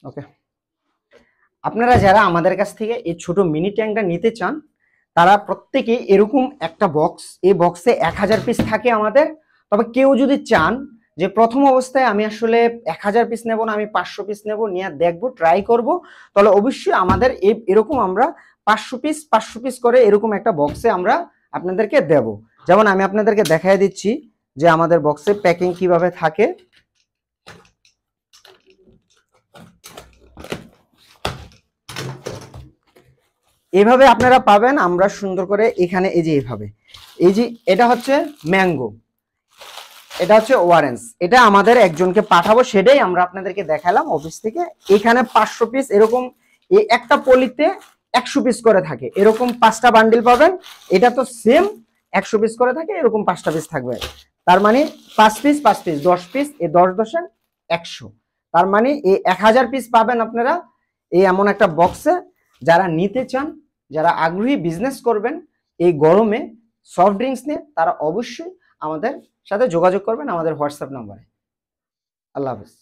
ওকে, আপনারা যারা আমাদের কাছ থেকে এই ছোট মিনি ট্যাঙ্কটা নিতে চান তারা প্রত্যেকে এরকম একটা বক্স, এই বক্সে 1000 পিস থাকে আমাদের। তবে কেউ যদি চান যে প্রথম অবস্থায় আমি আসলে 1000 পিস নেব না, আমি 500 পিস নেব, নিয়ে দেখবো, ট্রাই করব, তাহলে অবশ্যই আমাদের এরকম আমরা 500 পিস করে এরকম একটা বক্সে আমরা আপনাদেরকে দেব। যেমন আমি আপনাদেরকে দেখাই দিচ্ছি যে আমাদের বক্সে প্যাকিং কিভাবে থাকে। এভাবে আপনারা পাবেন, আমরা সুন্দর করে এখানে এই যে এইভাবে, এই যে এটা হচ্ছে ম্যাঙ্গো, এটা হচ্ছে অরেঞ্জ, এটা আমাদের একজনকে পাঠাবো, সেটাই আমরা আপনাদেরকে দেখালাম অফিস থেকে। এখানে 500 পিস এরকম, এই একটা পলিতে 100 পিস করে থাকে, এরকম 5টা বান্ডিল পাবেন। এটা তো সেম 100 পিস করে থাকে, এরকম 5টা পিস থাকবে। তার মানে 5 পিস 5 পিস 10 পিস, এই 10 10 100, তার মানে এই 1000 পিস পাবেন আপনারা এই এমন একটা বক্সে। যারা নিতে চান, যারা আগ্রহী বিজনেস করবেন এই গরমে সফট ড্রিঙ্কস নিয়ে, তারা অবশ্যই আমাদের সাথে যোগাযোগ করবেন আমাদের হোয়াটসঅ্যাপ নাম্বারে। আল্লাহ হাফেজ।